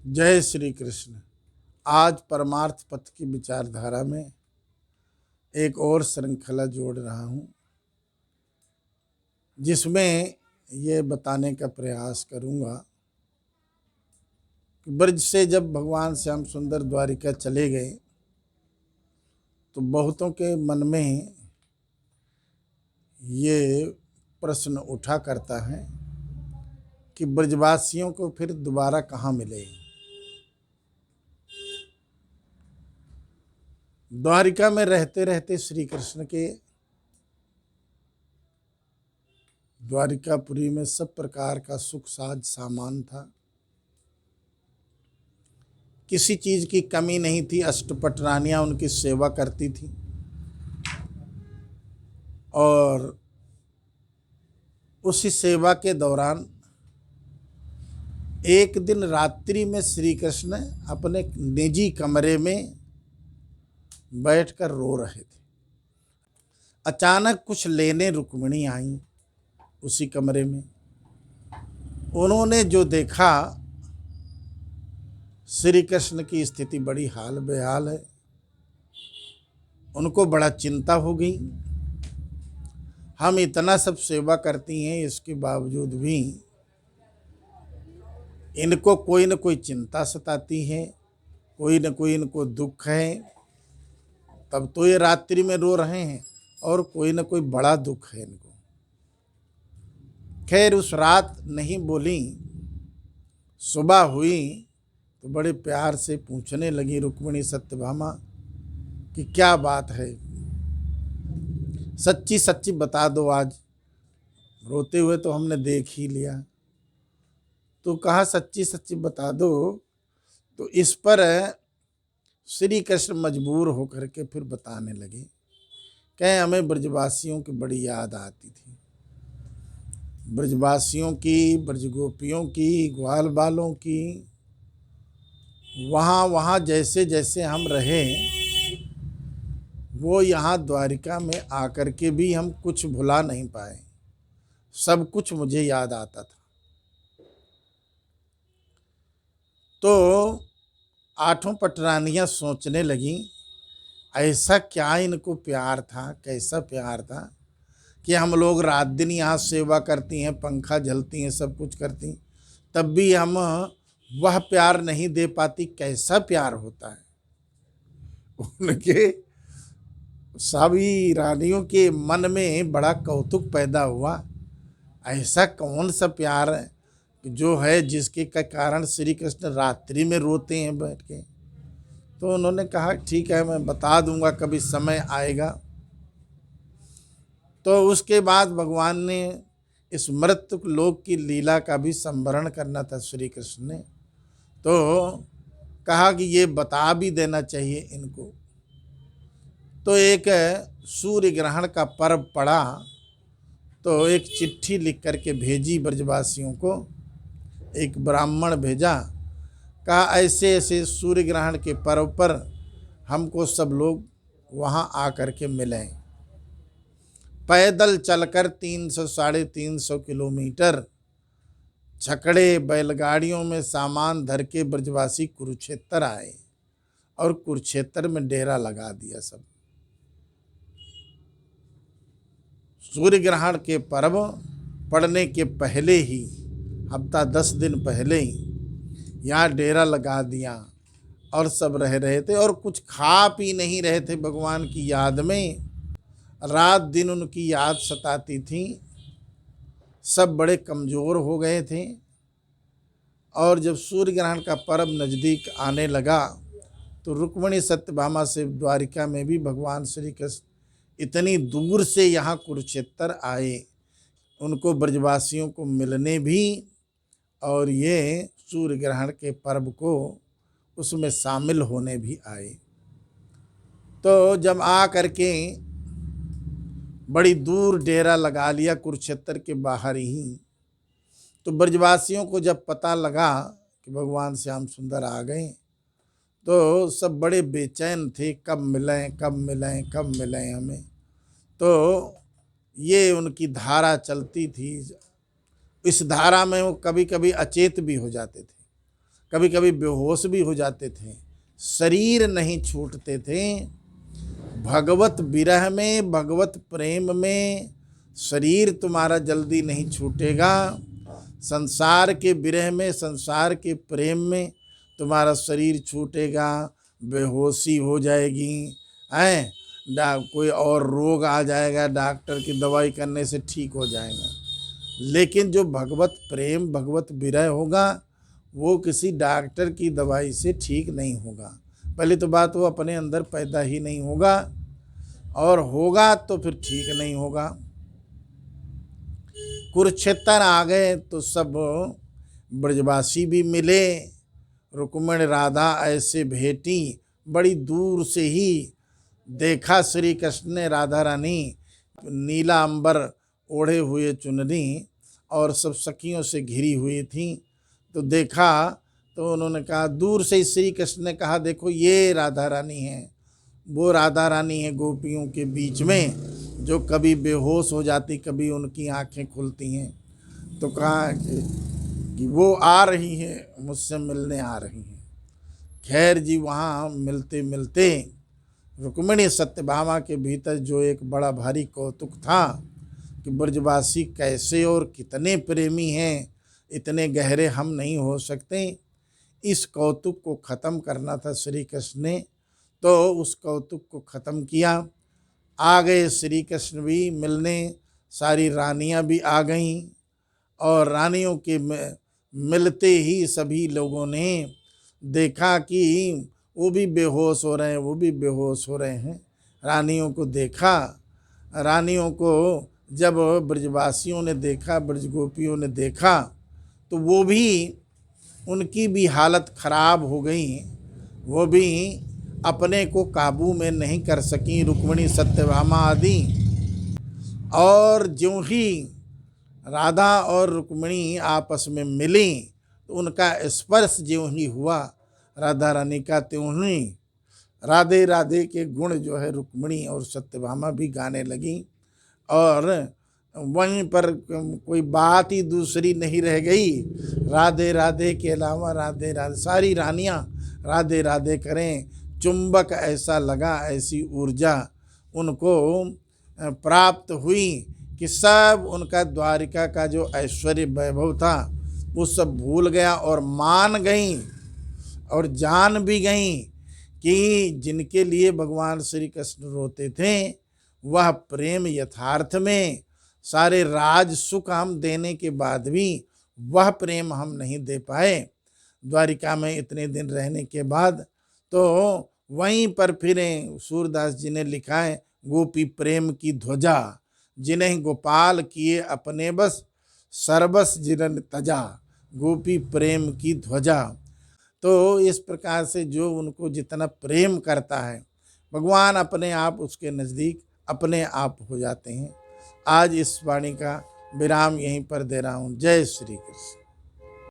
जय श्री कृष्ण। आज परमार्थ पथ की विचारधारा में एक और श्रृंखला जोड़ रहा हूँ, जिसमें ये बताने का प्रयास करूँगा कि ब्रज से जब भगवान श्याम सुंदर द्वारिका चले गए तो बहुतों के मन में ये प्रश्न उठा करता है कि ब्रजवासियों को फिर दोबारा कहाँ मिले। द्वारिका में रहते रहते श्री कृष्ण के द्वारिकापुरी में सब प्रकार का सुख साज सामान था, किसी चीज की कमी नहीं थी। अष्टपट रानियां उनकी सेवा करती थी और उसी सेवा के दौरान एक दिन रात्रि में श्री कृष्ण अपने निजी कमरे में बैठकर रो रहे थे। अचानक कुछ लेने रुक्मिणी आई उसी कमरे में। उन्होंने जो देखा, श्री कृष्ण की स्थिति बड़ी हाल बेहाल है। उनको बड़ा चिंता हो गई। हम इतना सब सेवा करती हैं, इसके बावजूद भी इनको कोई न कोई चिंता सताती है, कोई न कोई इनको दुख है, तब तो ये रात्रि में रो रहे हैं और कोई न कोई बड़ा दुख है इनको। खैर उस रात नहीं बोली। सुबह हुई तो बड़े प्यार से पूछने लगी रुक्मिणी सत्यभामा कि क्या बात है, सच्ची सच्ची बता दो। आज रोते हुए तो हमने देख ही लिया। तो कहा सच्ची सच्ची बता दो। तो इस पर श्री कृष्ण मजबूर होकर के फिर बताने लगे। कहें हमें ब्रजवासियों की बड़ी याद आती थी, ब्रजवासियों की, ब्रजगोपियों की, ग्वाल बालों की। वहाँ जैसे जैसे हम रहे, वो यहाँ द्वारिका में आकर के भी हम कुछ भुला नहीं पाए। सब कुछ मुझे याद आता था। तो आठों पटरानियां सोचने लगीं, ऐसा क्या इनको प्यार था, कैसा प्यार था कि हम लोग रात दिन यहाँ सेवा करती हैं, पंखा झलती हैं, सब कुछ करती, तब भी हम वह प्यार नहीं दे पाती। कैसा प्यार होता है। उनके सभी रानियों के मन में बड़ा कौतुक पैदा हुआ। ऐसा कौन सा प्यार है जो है जिसके का कारण श्री कृष्ण रात्रि में रोते हैं बैठ के। तो उन्होंने कहा ठीक है, मैं बता दूंगा, कभी समय आएगा। तो उसके बाद भगवान ने इस मृत्यु लोक की लीला का भी संवरण करना था श्री कृष्ण ने। तो कहा कि ये बता भी देना चाहिए इनको। तो एक सूर्य ग्रहण का पर्व पड़ा तो एक चिट्ठी लिख करके भेजी ब्रजवासियों को। एक ब्राह्मण भेजा, कहा ऐसे ऐसे सूर्य ग्रहण के पर्व पर हमको सब लोग वहाँ आकर के मिलें। पैदल चलकर 300 साढ़े 300 किलोमीटर छकड़े बैलगाड़ियों में सामान धर के ब्रजवासी कुरुक्षेत्र आए और कुरुक्षेत्र में डेरा लगा दिया सब। सूर्य ग्रहण के पर्व पड़ने के पहले ही, हफ्ता 10 दिन पहले ही यहाँ डेरा लगा दिया और सब रह रहे थे और कुछ खा पी नहीं रहे थे। भगवान की याद में रात दिन उनकी याद सताती थी। सब बड़े कमज़ोर हो गए थे और जब सूर्य ग्रहण का पर्व नज़दीक आने लगा तो रुक्मिणी सत्यभामा से द्वारिका में भी भगवान श्री कृष्ण इतनी दूर से यहाँ कुरुक्षेत्र आए, उनको ब्रजवासियों को मिलने भी और ये सूर्य ग्रहण के पर्व को उसमें शामिल होने भी आए। तो जब आ करके बड़ी दूर डेरा लगा लिया कुरुक्षेत्र के बाहर ही, तो ब्रजवासियों को जब पता लगा कि भगवान श्याम सुंदर आ गए तो सब बड़े बेचैन थे, कब मिलें कब मिलें कब मिलें हमें। तो ये उनकी धारा चलती थी। इस धारा में वो कभी कभी अचेत भी हो जाते थे। कभी कभी बेहोश भी हो जाते थे, शरीर नहीं छूटते थे। भगवत विरह में, भगवत प्रेम में शरीर तुम्हारा जल्दी नहीं छूटेगा। संसार के विरह में, संसार के प्रेम में तुम्हारा शरीर छूटेगा, बेहोशी हो जाएगी, हैं, कोई और रोग आ जाएगा, डॉक्टर की दवाई करने से ठीक हो जाएगा। लेकिन जो भगवत प्रेम, भगवत विरह होगा, वो किसी डॉक्टर की दवाई से ठीक नहीं होगा। पहली तो बात, वो अपने अंदर पैदा ही नहीं होगा, और होगा तो फिर ठीक नहीं होगा। कुरुक्षेत्र आ गए तो सब ब्रजवासी भी मिले, रुक्मिणी राधा ऐसे भेटी, बड़ी दूर से ही देखा श्री कृष्ण ने राधा रानी नीला अंबर ओढ़े हुए चुनरी और सब सखियों से घिरी हुई थी। तो देखा तो उन्होंने कहा, दूर से श्री कृष्ण ने कहा, देखो ये राधा रानी है, वो राधा रानी है गोपियों के बीच में, जो कभी बेहोश हो जाती, कभी उनकी आंखें खुलती हैं। तो कहा कि वो आ रही है, मुझसे मिलने आ रही हैं। खैर जी, वहाँ मिलते मिलते रुक्मिणी सत्यभामा के भीतर जो एक बड़ा भारी कौतुक था कि ब्रजवासी कैसे और कितने प्रेमी हैं, इतने गहरे हम नहीं हो सकते। इस कौतुक को ख़त्म करना था श्री कृष्ण ने, तो उस कौतुक को ख़त्म किया। आ गए श्री कृष्ण भी मिलने, सारी रानियां भी आ गईं, और रानियों के मिलते ही सभी लोगों ने देखा कि वो भी बेहोश हो रहे हैं, वो भी बेहोश हो रहे हैं। रानियों को देखा, रानियों को जब ब्रजवासियों ने देखा, ब्रजगोपियों ने देखा, तो वो भी, उनकी भी हालत खराब हो गई। वो भी अपने को काबू में नहीं कर सकी, रुक्मिणी सत्यभामा आदि। और ज्यों ही राधा और रुक्मिणी आपस में मिली, तो उनका स्पर्श ज्यों ही हुआ राधा रानी का, त्यों ही राधे राधे के गुण जो है रुक्मिणी और सत्यभामा भी गाने लगी। और वहीं पर कोई बात ही दूसरी नहीं रह गई, राधे राधे के अलावा राधे राधे, सारी रानियां राधे राधे करें। चुंबक ऐसा लगा, ऐसी ऊर्जा उनको प्राप्त हुई कि सब उनका द्वारिका का जो ऐश्वर्य वैभव था वो सब भूल गया, और मान गईं और जान भी गईं कि जिनके लिए भगवान श्री कृष्ण रोते थे, वह प्रेम यथार्थ में, सारे राज सुख हम देने के बाद भी वह प्रेम हम नहीं दे पाए द्वारिका में इतने दिन रहने के बाद। तो वहीं पर फिर सूरदास जी ने लिखा है, गोपी प्रेम की ध्वजा, जिन्हें गोपाल किए अपने बस, सर्वस जिरन तजा। गोपी प्रेम की ध्वजा। तो इस प्रकार से जो उनको जितना प्रेम करता है, भगवान अपने आप उसके नज़दीक अपने आप हो जाते हैं। आज इस वाणी का विराम यहीं पर दे रहा हूँ। जय श्री कृष्ण।